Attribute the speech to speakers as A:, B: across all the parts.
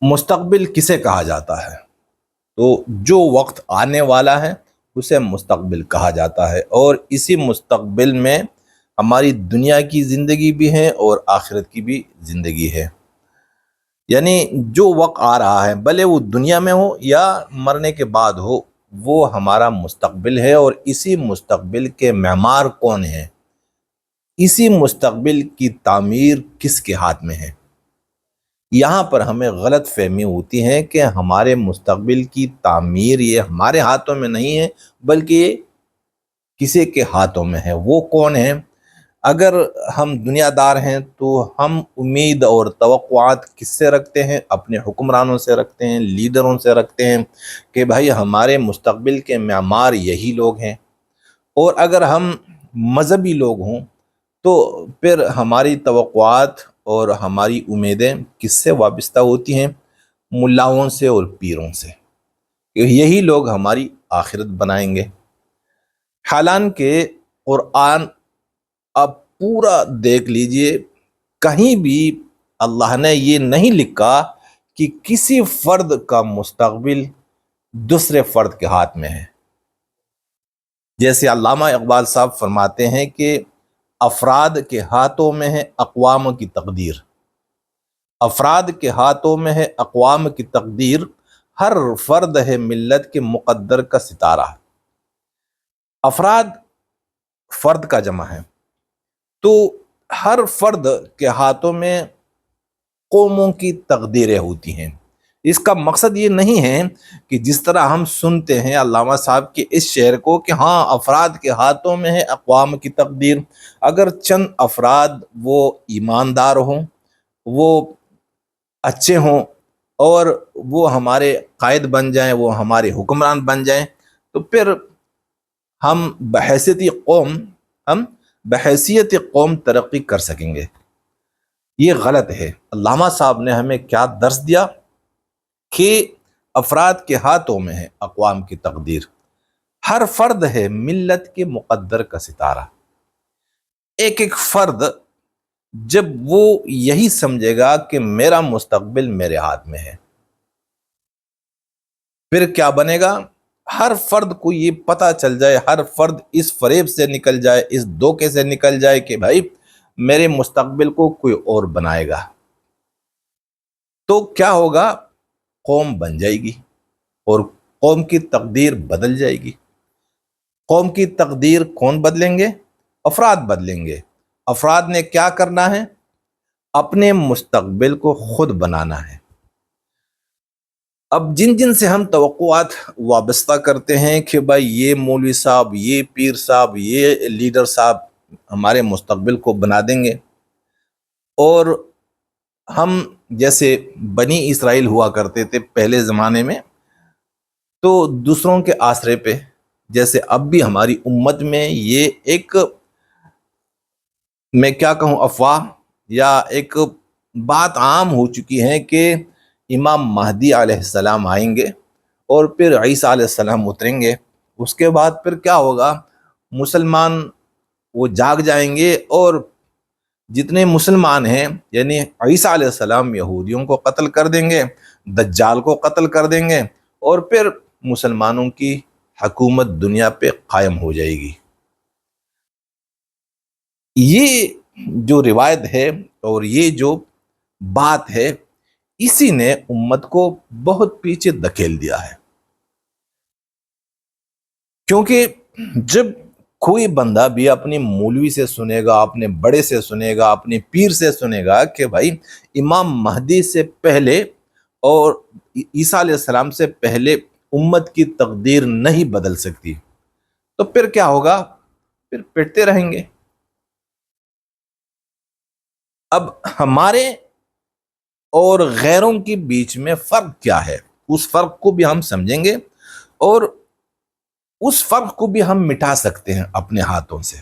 A: مستقبل کسے کہا جاتا ہے؟ تو جو وقت آنے والا ہے اسے مستقبل کہا جاتا ہے، اور اسی مستقبل میں ہماری دنیا کی زندگی بھی ہے اور آخرت کی بھی زندگی ہے۔ یعنی جو وقت آ رہا ہے، بھلے وہ دنیا میں ہو یا مرنے کے بعد ہو، وہ ہمارا مستقبل ہے، اور اسی مستقبل کے معمار کون ہیں، اسی مستقبل کی تعمیر کس کے ہاتھ میں ہے۔ یہاں پر ہمیں غلط فہمی ہوتی ہے کہ ہمارے مستقبل کی تعمیر یہ ہمارے ہاتھوں میں نہیں ہے، بلکہ یہ کسی کے ہاتھوں میں ہے۔ وہ کون ہے؟ اگر ہم دنیا دار ہیں تو ہم امید اور توقعات کس سے رکھتے ہیں؟ اپنے حکمرانوں سے رکھتے ہیں، لیڈروں سے رکھتے ہیں کہ بھائی ہمارے مستقبل کے معمار یہی لوگ ہیں۔ اور اگر ہم مذہبی لوگ ہوں تو پھر ہماری توقعات اور ہماری امیدیں کس سے وابستہ ہوتی ہیں؟ ملاؤں سے اور پیروں سے، کہ یہی لوگ ہماری آخرت بنائیں گے۔ حالانکہ قرآن آپ پورا دیکھ لیجئے، کہیں بھی اللہ نے یہ نہیں لکھا کہ کسی فرد کا مستقبل دوسرے فرد کے ہاتھ میں ہے۔ جیسے علامہ اقبال صاحب فرماتے ہیں کہ افراد کے ہاتھوں میں ہے اقوام کی تقدیر، افراد کے ہاتھوں میں ہے اقوام کی تقدیر، ہر فرد ہے ملت کے مقدر کا ستارہ۔ افراد فرد کا جمع ہے، تو ہر فرد کے ہاتھوں میں قوموں کی تقدیریں ہوتی ہیں۔ اس کا مقصد یہ نہیں ہے کہ جس طرح ہم سنتے ہیں علامہ صاحب کے اس شعر کو کہ ہاں افراد کے ہاتھوں میں ہے اقوام کی تقدیر، اگر چند افراد وہ ایماندار ہوں، وہ اچھے ہوں، اور وہ ہمارے قائد بن جائیں، وہ ہمارے حکمران بن جائیں، تو پھر ہم بحیثیت قوم ترقی کر سکیں گے۔ یہ غلط ہے۔ علامہ صاحب نے ہمیں کیا درس دیا کہ افراد کے ہاتھوں میں ہے اقوام کی تقدیر، ہر فرد ہے ملت کے مقدر کا ستارہ۔ ایک ایک فرد جب وہ یہی سمجھے گا کہ میرا مستقبل میرے ہاتھ میں ہے، پھر کیا بنے گا؟ ہر فرد کو یہ پتہ چل جائے، ہر فرد اس فریب سے نکل جائے، اس دھوکے سے نکل جائے کہ بھائی میرے مستقبل کو کوئی اور بنائے گا، تو کیا ہوگا؟ قوم بن جائے گی اور قوم کی تقدیر بدل جائے گی۔ قوم کی تقدیر کون بدلیں گے؟ افراد بدلیں گے۔ افراد نے کیا کرنا ہے؟ اپنے مستقبل کو خود بنانا ہے۔ اب جن جن سے ہم توقعات وابستہ کرتے ہیں کہ بھائی یہ مولوی صاحب، یہ پیر صاحب، یہ لیڈر صاحب ہمارے مستقبل کو بنا دیں گے، اور ہم جیسے بنی اسرائیل ہوا کرتے تھے پہلے زمانے میں، تو دوسروں کے آسرے پہ، جیسے اب بھی ہماری امت میں یہ ایک، میں کیا کہوں، افواہ یا ایک بات عام ہو چکی ہے کہ امام مہدی علیہ السلام آئیں گے اور پھر عیسیٰ علیہ السلام اتریں گے، اس کے بعد پھر کیا ہوگا؟ مسلمان وہ جاگ جائیں گے، اور جتنے مسلمان ہیں یعنی عیسیٰ علیہ السلام یہودیوں کو قتل کر دیں گے، دجال کو قتل کر دیں گے، اور پھر مسلمانوں کی حکومت دنیا پہ قائم ہو جائے گی۔ یہ جو روایت ہے اور یہ جو بات ہے، اسی نے امت کو بہت پیچھے دھکیل دیا ہے۔ کیونکہ جب کوئی بندہ بھی اپنی مولوی سے سنے گا، اپنے بڑے سے سنے گا، اپنے پیر سے سنے گا کہ بھائی امام مہدی سے پہلے اور عیسیٰ علیہ السلام سے پہلے امت کی تقدیر نہیں بدل سکتی، تو پھر کیا ہوگا؟ پھر پٹتے رہیں گے۔ اب ہمارے اور غیروں کے بیچ میں فرق کیا ہے، اس فرق کو بھی ہم سمجھیں گے، اور اس فرق کو بھی ہم مٹا سکتے ہیں اپنے ہاتھوں سے۔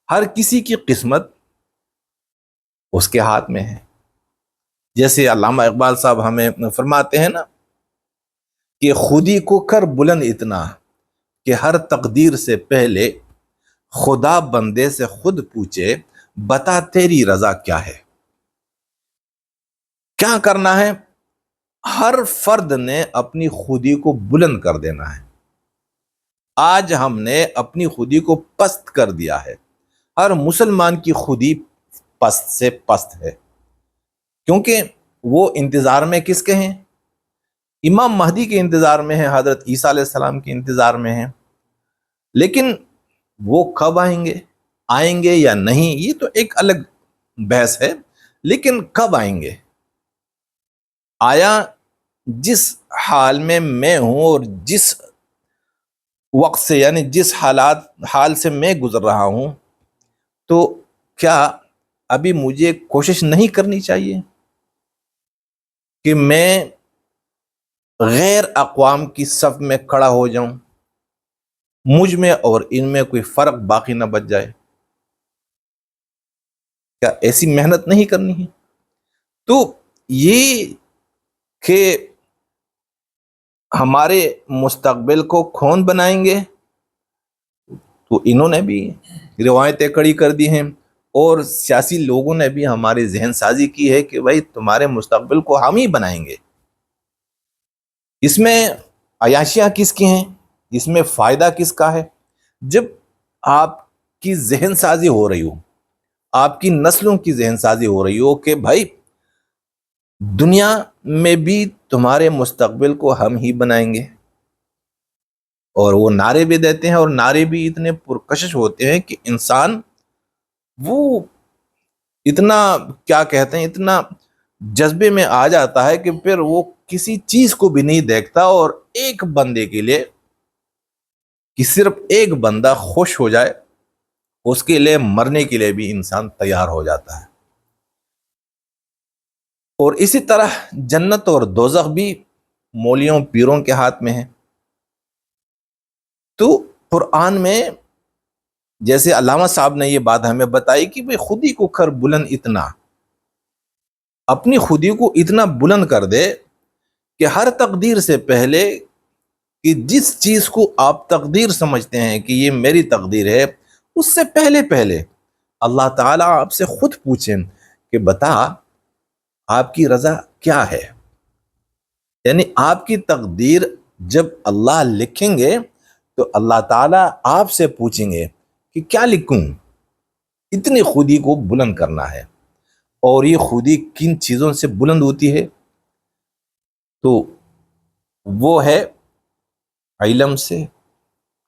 A: ہر کسی کی قسمت اس کے ہاتھ میں ہے۔ جیسے علامہ اقبال صاحب ہمیں فرماتے ہیں نا کہ خودی کو کر بلند اتنا کہ ہر تقدیر سے پہلے خدا بندے سے خود پوچھے بتا تیری رضا کیا ہے۔ کیا کرنا ہے؟ ہر فرد نے اپنی خودی کو بلند کر دینا ہے۔ آج ہم نے اپنی خودی کو پست کر دیا ہے۔ ہر مسلمان کی خودی پست سے پست ہے، کیونکہ وہ انتظار میں کس کے ہیں؟ امام مہدی کے انتظار میں ہے، حضرت عیسیٰ علیہ السلام کے انتظار میں ہے۔ لیکن وہ کب آئیں گے یا نہیں، یہ تو ایک الگ بحث ہے، لیکن کب آئیں گے؟ آیا جس حال میں میں ہوں اور جس وقت سے، یعنی جس حال سے میں گزر رہا ہوں، تو کیا ابھی مجھے کوشش نہیں کرنی چاہیے کہ میں غیر اقوام کی صف میں کھڑا ہو جاؤں، مجھ میں اور ان میں کوئی فرق باقی نہ بچ جائے؟ کیا ایسی محنت نہیں کرنی ہے؟ تو یہ کہ ہمارے مستقبل کو کون بنائیں گے، تو انہوں نے بھی روایتیں کھڑی کر دی ہیں، اور سیاسی لوگوں نے بھی ہماری ذہن سازی کی ہے کہ بھائی تمہارے مستقبل کو ہم ہی بنائیں گے۔ اس میں عیاشیاں کس کی ہیں؟ اس میں فائدہ کس کا ہے؟ جب آپ کی ذہن سازی ہو رہی ہو، آپ کی نسلوں کی ذہن سازی ہو رہی ہو کہ بھائی دنیا میں بھی تمہارے مستقبل کو ہم ہی بنائیں گے، اور وہ نعرے بھی دیتے ہیں، اور نعرے بھی اتنے پرکشش ہوتے ہیں کہ انسان وہ اتنا کیا کہتے ہیں، اتنا جذبے میں آ جاتا ہے کہ پھر وہ کسی چیز کو بھی نہیں دیکھتا، اور ایک بندے کے لیے کہ صرف ایک بندہ خوش ہو جائے، اس کے لیے مرنے کے لیے بھی انسان تیار ہو جاتا ہے۔ اور اسی طرح جنت اور دوزخ بھی مولیوں پیروں کے ہاتھ میں ہے۔ تو قرآن میں جیسے علامہ صاحب نے یہ بات ہمیں بتائی کہ بھئی خودی کو کر بلند، اتنا اپنی خودی کو اتنا بلند کر دے کہ ہر تقدیر سے پہلے، کہ جس چیز کو آپ تقدیر سمجھتے ہیں کہ یہ میری تقدیر ہے، اس سے پہلے اللہ تعالیٰ آپ سے خود پوچھیں کہ بتا آپ کی رضا کیا ہے۔ یعنی آپ کی تقدیر جب اللہ لکھیں گے تو اللہ تعالیٰ آپ سے پوچھیں گے کہ کیا لکھوں۔ اتنی خودی کو بلند کرنا ہے، اور یہ خودی کن چیزوں سے بلند ہوتی ہے؟ تو وہ ہے علم سے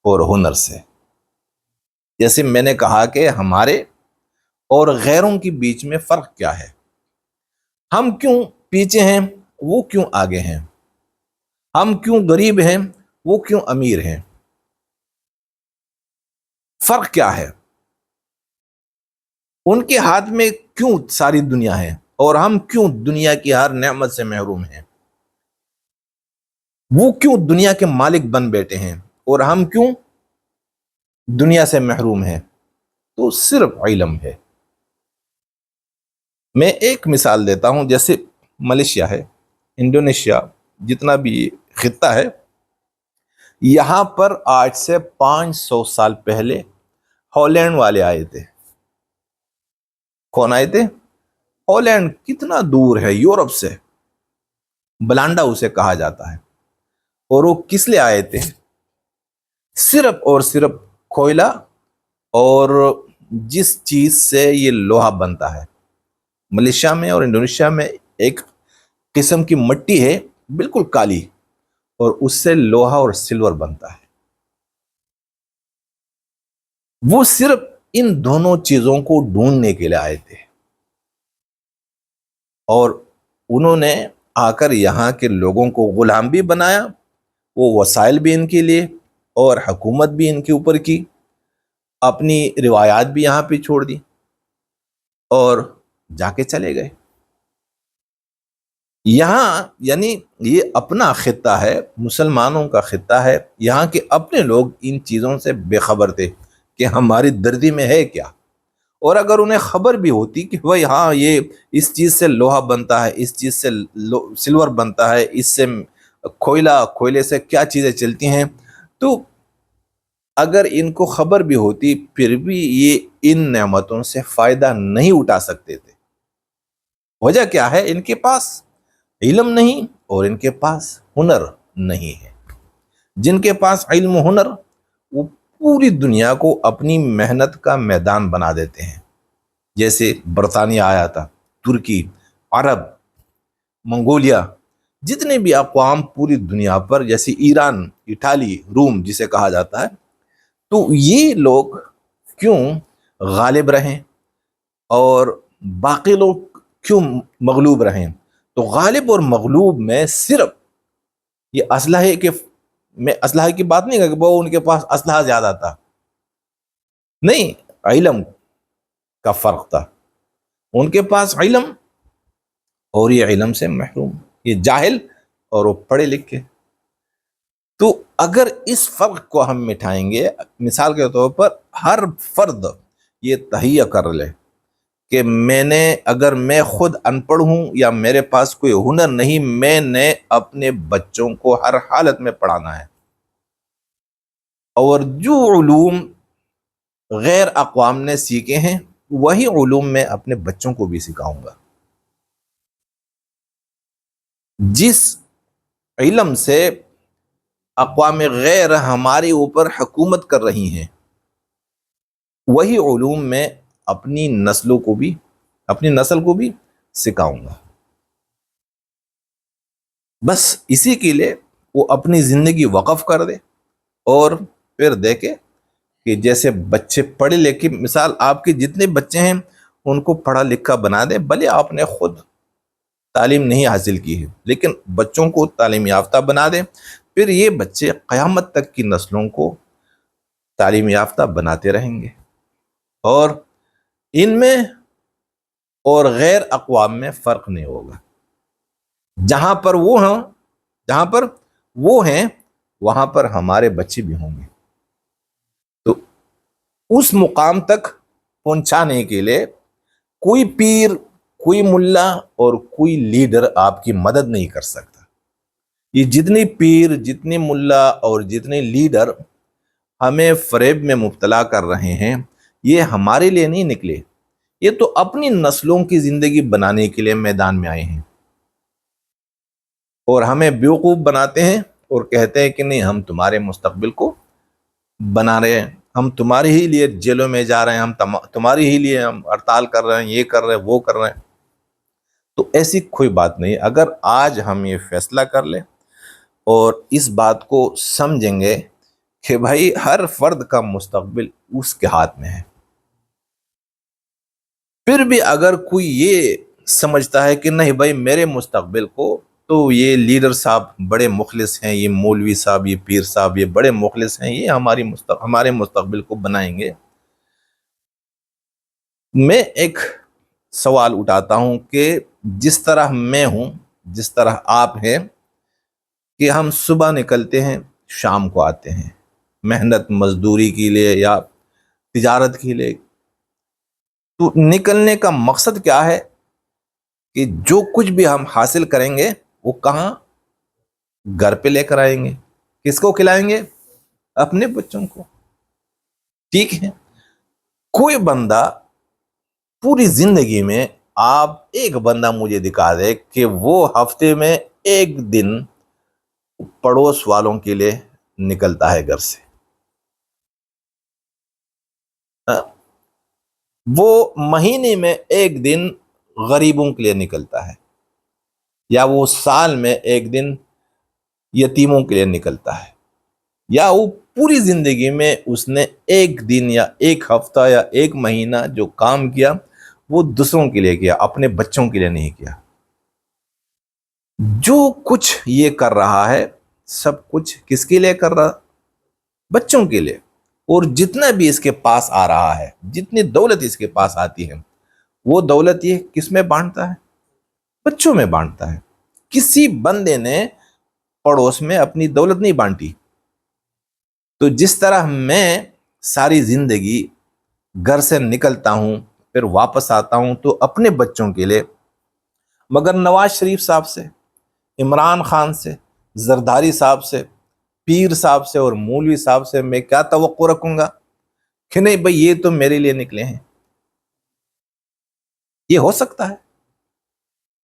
A: اور ہنر سے۔ جیسے میں نے کہا کہ ہمارے اور غیروں کے بیچ میں فرق کیا ہے، ہم کیوں پیچھے ہیں، وہ کیوں آگے ہیں، ہم کیوں غریب ہیں، وہ کیوں امیر ہیں؟ فرق کیا ہے؟ ان کے ہاتھ میں کیوں ساری دنیا ہے، اور ہم کیوں دنیا کی ہر نعمت سے محروم ہیں؟ وہ کیوں دنیا کے مالک بن بیٹھے ہیں، اور ہم کیوں دنیا سے محروم ہیں؟ تو صرف علم ہے۔ میں ایک مثال دیتا ہوں، جیسے ملیشیا ہے، انڈونیشیا، جتنا بھی خطہ ہے، یہاں پر آج سے 500 سال پہلے ہالینڈ والے آئے تھے۔ کون آئے تھے؟ ہالینڈ کتنا دور ہے یورپ سے، بلانڈا اسے کہا جاتا ہے۔ اور وہ کس لیے آئے تھے؟ صرف اور صرف کوئلہ اور جس چیز سے یہ لوہا بنتا ہے۔ ملیشیا میں اور انڈونیشیا میں ایک قسم کی مٹی ہے بالکل کالی، اور اس سے لوہا اور سلور بنتا ہے۔ وہ صرف ان دونوں چیزوں کو ڈھونڈنے کے لیے آئے تھے، اور انہوں نے آ کر یہاں کے لوگوں کو غلام بھی بنایا، وہ وسائل بھی ان کے لیے، اور حکومت بھی ان کے اوپر کی، اپنی روایات بھی یہاں پہ چھوڑ دی، اور جا کے چلے گئے۔ یہاں یعنی یہ اپنا خطہ ہے، مسلمانوں کا خطہ ہے، یہاں کے اپنے لوگ ان چیزوں سے بے خبر تھے کہ ہماری دردی میں ہے کیا۔ اور اگر انہیں خبر بھی ہوتی کہ بھائی ہاں یہ اس چیز سے لوہا بنتا ہے، اس چیز سے سلور بنتا ہے، اس سے کوئلے سے کیا چیزیں چلتی ہیں، تو اگر ان کو خبر بھی ہوتی پھر بھی یہ ان نعمتوں سے فائدہ نہیں اٹھا سکتے تھے۔ وجہ کیا ہے؟ ان کے پاس علم نہیں اور ان کے پاس ہنر نہیں ہے۔ جن کے پاس علم و ہنر، وہ پوری دنیا کو اپنی محنت کا میدان بنا دیتے ہیں۔ جیسے برطانیہ آیا تھا، ترکی، عرب، منگولیا، جتنے بھی اقوام پوری دنیا پر، جیسے ایران، اٹالی، روم جسے کہا جاتا ہے، تو یہ لوگ کیوں غالب رہیں اور باقی لوگ کیوں مغلوب رہیں؟ تو غالب اور مغلوب میں صرف یہ اسلحے کے، میں اسلحے کی بات نہیں کہ وہ ان کے پاس اسلحہ زیادہ تھا، نہیں، علم کا فرق تھا۔ ان کے پاس علم اور یہ علم سے محروم، یہ جاہل اور وہ پڑھے لکھے۔ تو اگر اس فرق کو ہم مٹھائیں گے، مثال کے طور پر ہر فرد یہ تہیہ کر لے کہ اگر میں خود ان پڑھ ہوں یا میرے پاس کوئی ہنر نہیں، میں نے اپنے بچوں کو ہر حالت میں پڑھانا ہے، اور جو علوم غیر اقوام نے سیکھے ہیں وہی علوم میں اپنے بچوں کو بھی سکھاؤں گا۔ جس علم سے اقوام غیر ہمارے اوپر حکومت کر رہی ہیں، وہی علوم میں اپنی نسل کو بھی سکھاؤں گا۔ بس اسی کے لیے وہ اپنی زندگی وقف کر دے اور پھر دیکھے کہ جیسے بچے پڑھے لکھے، مثال آپ کے جتنے بچے ہیں ان کو پڑھا لکھا بنا دے، بھلے آپ نے خود تعلیم نہیں حاصل کی ہے لیکن بچوں کو تعلیم یافتہ بنا دے، پھر یہ بچے قیامت تک کی نسلوں کو تعلیم یافتہ بناتے رہیں گے، اور ان میں اور غیر اقوام میں فرق نہیں ہوگا۔ جہاں پر وہ ہیں وہاں پر ہمارے بچے بھی ہوں گے۔ تو اس مقام تک پہنچانے کے لیے کوئی پیر، کوئی ملا اور کوئی لیڈر آپ کی مدد نہیں کر سکتا۔ یہ جتنے پیر، جتنے ملا اور جتنے لیڈر ہمیں فریب میں مبتلا کر رہے ہیں، یہ ہمارے لیے نہیں نکلے، یہ تو اپنی نسلوں کی زندگی بنانے کے لیے میدان میں آئے ہیں، اور ہمیں بیوقوف بناتے ہیں اور کہتے ہیں کہ نہیں، ہم تمہارے مستقبل کو بنا رہے ہیں، ہم تمہارے ہی لیے جیلوں میں جا رہے ہیں، ہم تمہاری ہی لیے ہم ہڑتال کر رہے ہیں، یہ کر رہے ہیں، وہ کر رہے ہیں۔ تو ایسی کوئی بات نہیں۔ اگر آج ہم یہ فیصلہ کر لیں اور اس بات کو سمجھیں گے کہ بھائی ہر فرد کا مستقبل اس کے ہاتھ میں ہے، پھر بھی اگر کوئی یہ سمجھتا ہے کہ نہیں بھائی میرے مستقبل کو تو یہ لیڈر صاحب بڑے مخلص ہیں، یہ مولوی صاحب، یہ پیر صاحب، یہ بڑے مخلص ہیں، یہ ہمارے مستقبل کو بنائیں گے، میں ایک سوال اٹھاتا ہوں کہ جس طرح میں ہوں، جس طرح آپ ہیں، کہ ہم صبح نکلتے ہیں، شام کو آتے ہیں محنت مزدوری کے لیے یا تجارت کے لیے، تو نکلنے کا مقصد کیا ہے کہ جو کچھ بھی ہم حاصل کریں گے وہ کہاں؟ گھر پہ لے کر آئیں گے۔ کس کو کھلائیں گے؟ اپنے بچوں کو۔ ٹھیک ہے، کوئی بندہ پوری زندگی میں، آپ ایک بندہ مجھے دکھا دے کہ وہ ہفتے میں ایک دن پڑوس والوں کے لیے نکلتا ہے گھر سے، وہ مہینے میں ایک دن غریبوں کے لیے نکلتا ہے، یا وہ سال میں ایک دن یتیموں کے لیے نکلتا ہے، یا وہ پوری زندگی میں اس نے ایک دن یا ایک ہفتہ یا ایک مہینہ جو کام کیا وہ دوسروں کے لیے کیا، اپنے بچوں کے لیے نہیں کیا۔ جو کچھ یہ کر رہا ہے سب کچھ کس کے لیے کر رہا؟ بچوں کے لیے۔ اور جتنا بھی اس کے پاس آ رہا ہے، جتنی دولت اس کے پاس آتی ہے، وہ دولت یہ کس میں بانٹتا ہے؟ بچوں میں بانٹتا ہے۔ کسی بندے نے پڑوس میں اپنی دولت نہیں بانٹی۔ تو جس طرح میں ساری زندگی گھر سے نکلتا ہوں پھر واپس آتا ہوں تو اپنے بچوں کے لیے، مگر نواز شریف صاحب سے، عمران خان سے، زرداری صاحب سے، پیر صاحب سے اور مولوی صاحب سے میں کیا توقع رکھوں گا کہ نہیں بھئی یہ تو میرے لیے نکلے ہیں؟ یہ ہو سکتا ہے؟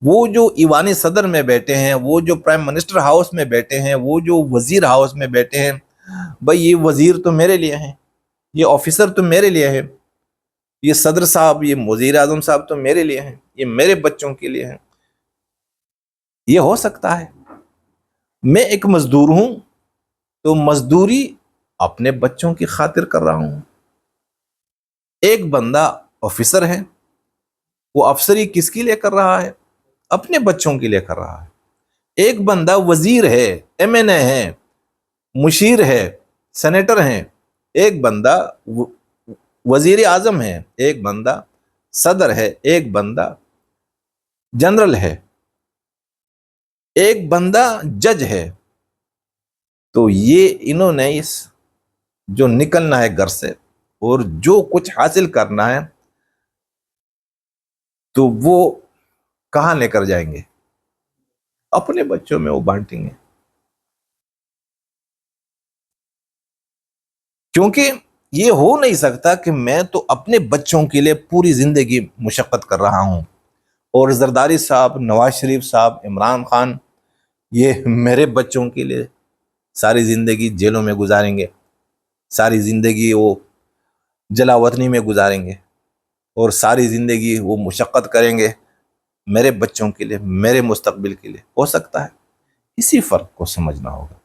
A: وہ جو ایوانی صدر میں بیٹھے ہیں، وہ جو پرائم منسٹر ہاؤس میں بیٹھے ہیں، وہ جو وزیر ہاؤس میں بیٹھے ہیں، بھائی یہ وزیر تو میرے لیے ہیں، یہ آفیسر تو میرے لیے ہے، یہ صدر صاحب، یہ وزیر اعظم صاحب تو میرے لیے ہیں، یہ میرے بچوں کے لیے ہیں۔ یہ ہو سکتا ہے؟ میں ایک مزدور ہوں تو مزدوری اپنے بچوں کی خاطر کر رہا ہوں۔ ایک بندہ آفیسر ہے، وہ افسری کس کے لیے کر رہا ہے؟ اپنے بچوں کے لیے کر رہا ہے۔ ایک بندہ وزیر ہے، ایم این اے ہے، مشیر ہے، سینیٹر ہیں، ایک بندہ وزیر اعظم ہے، ایک بندہ صدر ہے، ایک بندہ جنرل ہے، ایک بندہ جج ہے۔ تو یہ انہوں نے اس جو نکلنا ہے گھر سے اور جو کچھ حاصل کرنا ہے تو وہ کہاں لے کر جائیں گے؟ اپنے بچوں میں وہ بانٹیں گے، کیونکہ یہ ہو نہیں سکتا کہ میں تو اپنے بچوں کے لیے پوری زندگی مشقت کر رہا ہوں اور زرداری صاحب، نواز شریف صاحب، عمران خان یہ میرے بچوں کے لیے ساری زندگی جیلوں میں گزاریں گے، ساری زندگی وہ جلا وطنی میں گزاریں گے اور ساری زندگی وہ مشقت کریں گے میرے بچوں کے لیے، میرے مستقبل کے لیے۔ ہو سکتا ہے؟ اسی فرق کو سمجھنا ہوگا۔